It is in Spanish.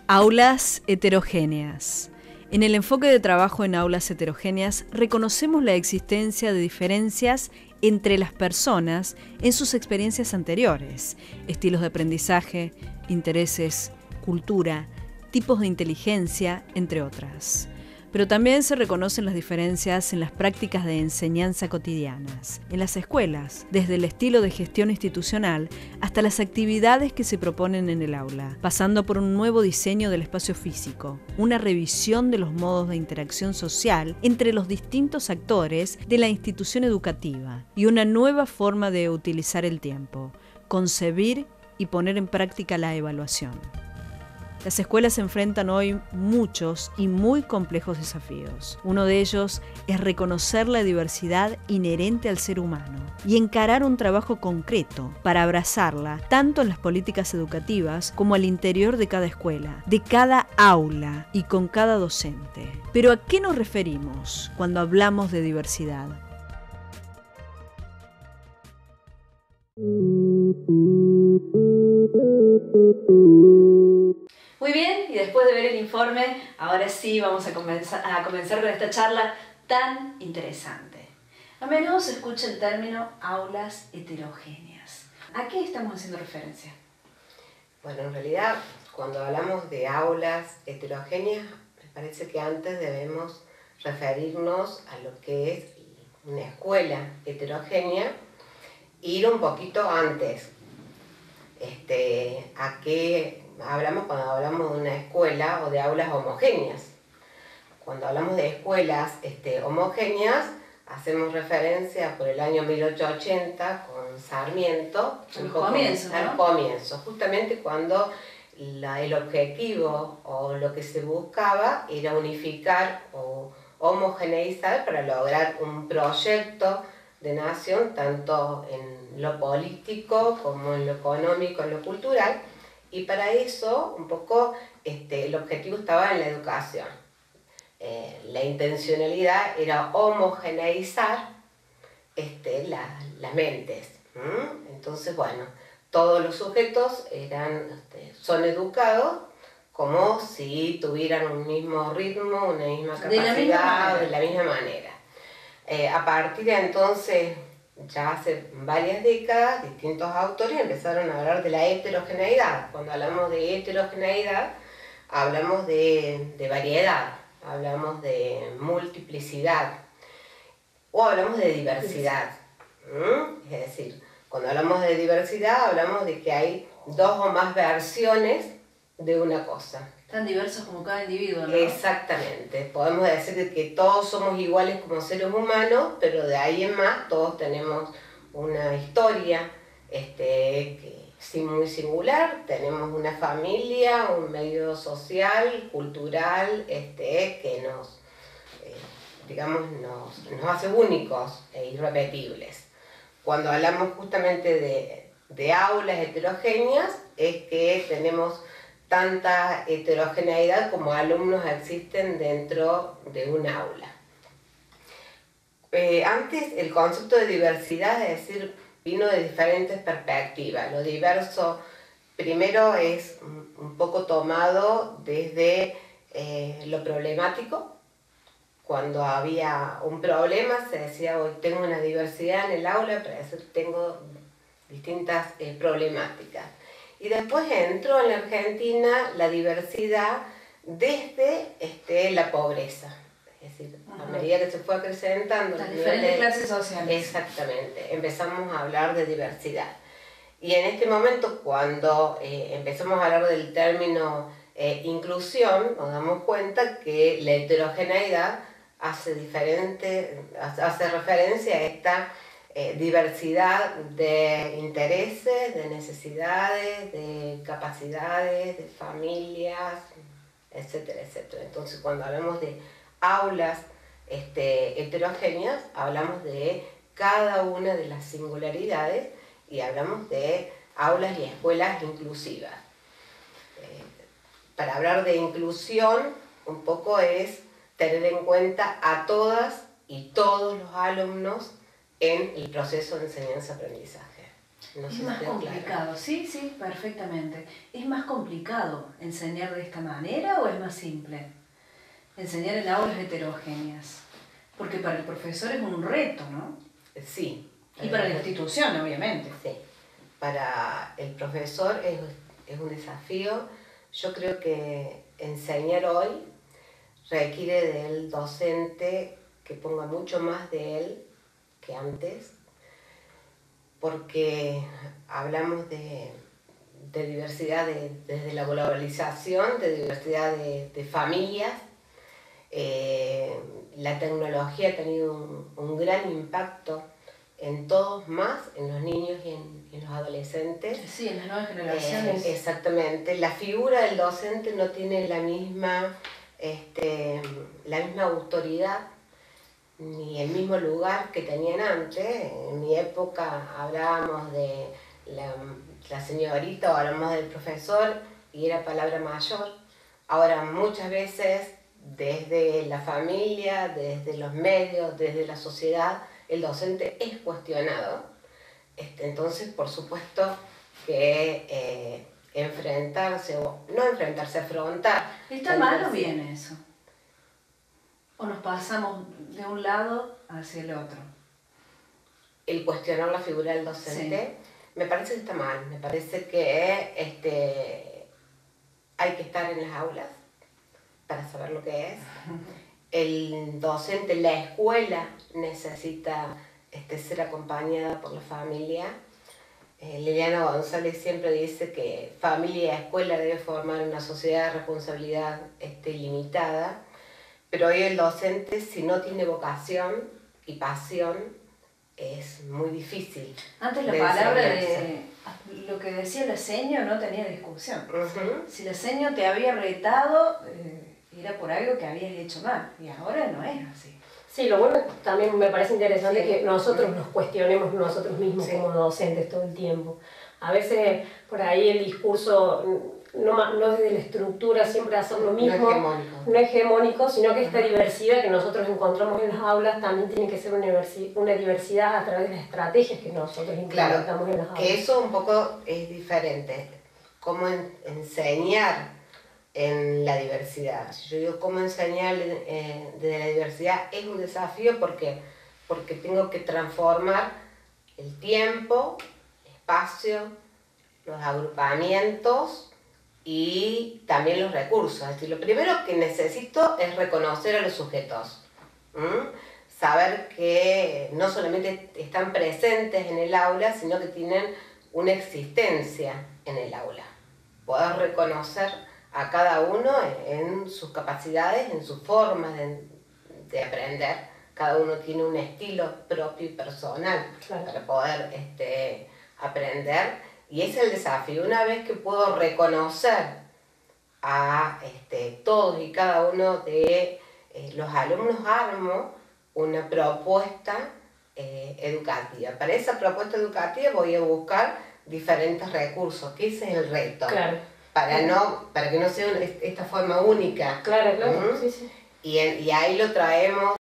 Aulas heterogéneas. En el enfoque de trabajo en aulas heterogéneas reconocemos la existencia de diferencias entre las personas en sus experiencias anteriores, estilos de aprendizaje, intereses, cultura, tipos de inteligencia, entre otras. Pero también se reconocen las diferencias en las prácticas de enseñanza cotidianas, en las escuelas, desde el estilo de gestión institucional hasta las actividades que se proponen en el aula, pasando por un nuevo diseño del espacio físico, una revisión de los modos de interacción social entre los distintos actores de la institución educativa y una nueva forma de utilizar el tiempo, concebir y poner en práctica la evaluación. Las escuelas enfrentan hoy muchos y muy complejos desafíos. Uno de ellos es reconocer la diversidad inherente al ser humano y encarar un trabajo concreto para abrazarla tanto en las políticas educativas como al interior de cada escuela, de cada aula y con cada docente. Pero ¿a qué nos referimos cuando hablamos de diversidad? Muy bien, y después de ver el informe, ahora sí vamos a comenzar con esta charla tan interesante. A menudo se escucha el término aulas heterogéneas. ¿A qué estamos haciendo referencia? Bueno, en realidad, cuando hablamos de aulas heterogéneas, me parece que antes debemos referirnos a lo que es una escuela heterogénea, ir un poquito antes. ¿A qué hablamos cuando hablamos de una escuela o de aulas homogéneas? Cuando hablamos de escuelas homogéneas, hacemos referencia por el año 1880 con Sarmiento, al comienzo, justamente cuando el objetivo o lo que se buscaba era unificar o homogeneizar para lograr un proyecto de nación, tanto en lo político como en lo económico, en lo cultural, y para eso un poco el objetivo estaba en la educación. La intencionalidad era homogeneizar las mentes. Entonces, bueno, todos los sujetos son educados como si tuvieran un mismo ritmo, una misma capacidad, de la misma manera. A partir de entonces, ya hace varias décadas, distintos autores empezaron a hablar de la heterogeneidad. Cuando hablamos de heterogeneidad, hablamos de variedad, hablamos de multiplicidad o hablamos de diversidad. Es decir, cuando hablamos de diversidad, hablamos de que hay dos o más versiones de una cosa. Tan diversos como cada individuo, ¿no? Exactamente. Podemos decir que todos somos iguales como seres humanos, pero de ahí en más todos tenemos una historia que sí muy singular. Tenemos una familia, un medio social, cultural, que nos hace únicos e irrepetibles. Cuando hablamos justamente de aulas heterogéneas, es que tenemos tanta heterogeneidad como alumnos existen dentro de un aula. Antes el concepto de diversidad, es decir, vino de diferentes perspectivas. Lo diverso primero es un poco tomado desde lo problemático. Cuando había un problema se decía, hoy tengo una diversidad en el aula, para decir tengo distintas problemáticas. Y después entró en la Argentina la diversidad desde la pobreza. Es decir, a medida que se fue acrecentando las diferentes clases sociales. Exactamente, empezamos a hablar de diversidad. Y en este momento, cuando empezamos a hablar del término inclusión, nos damos cuenta que la heterogeneidad hace referencia a esta diversidad de intereses, de necesidades, de capacidades, de familias, etcétera, etcétera. Entonces, cuando hablamos de aulas heterogéneas, hablamos de cada una de las singularidades y hablamos de aulas y escuelas inclusivas. Para hablar de inclusión, un poco es tener en cuenta a todas y todos los alumnos en el proceso de enseñanza-aprendizaje. No Es sé si más quedó complicado, claro. sí, sí, perfectamente. ¿Es más complicado enseñar de esta manera o es más simple? Enseñar en aulas heterogéneas. Porque para el profesor es un reto, ¿no? Sí. Y para la institución, obviamente. Sí. Para el profesor es un desafío. Yo creo que enseñar hoy requiere del docente que ponga mucho más de él que antes, porque hablamos de diversidad desde la globalización, de diversidad de familias. La tecnología ha tenido un gran impacto en todos, más en los niños y en los adolescentes. Sí, en las nuevas generaciones. Exactamente. La figura del docente no tiene la misma autoridad ni el mismo lugar que tenían antes. En mi época hablábamos de la señorita o hablamos del profesor y era palabra mayor. Ahora muchas veces desde la familia, desde los medios, desde la sociedad, el docente es cuestionado. Entonces, por supuesto que enfrentarse, o no enfrentarse, afrontar. ¿Está mal o bien eso? ¿O nos pasamos de un lado hacia el otro? El cuestionar la figura del docente, sí. Me parece que está mal. Me parece que hay que estar en las aulas para saber lo que es. El docente, la escuela necesita ser acompañada por la familia. Liliana González siempre dice que familia y escuela debe formar una sociedad de responsabilidad limitada, pero hoy el docente, si no tiene vocación y pasión, es muy difícil. Antes la palabra de lo que decía la seño no tenía discusión. Si la seño te había retado, era por algo que habías hecho mal, y ahora no es así. Sí, lo bueno también me parece interesante que nosotros nos cuestionemos nosotros mismos como docentes todo el tiempo. A veces por ahí el discurso no desde la estructura siempre hacer lo mismo, no hegemónico, sino que esta diversidad que nosotros encontramos en las aulas también tiene que ser una diversidad a través de las estrategias que nosotros implementamos en las aulas. Que eso un poco es diferente, cómo enseñar en la diversidad. Si yo digo cómo enseñar de la diversidad es un desafío porque tengo que transformar el tiempo, el espacio, los agrupamientos y también los recursos. Es decir, lo primero que necesito es reconocer a los sujetos. Saber que no solamente están presentes en el aula, sino que tienen una existencia en el aula. Poder reconocer a cada uno en sus capacidades, en sus formas de aprender. Cada uno tiene un estilo propio y personal para poder aprender. Y ese es el desafío. Una vez que puedo reconocer a todos y cada uno de los alumnos, armo una propuesta educativa. Para esa propuesta educativa voy a buscar diferentes recursos, que ese es el reto. Claro. Para que no sea esta forma única. Claro, sí. Y ahí lo traemos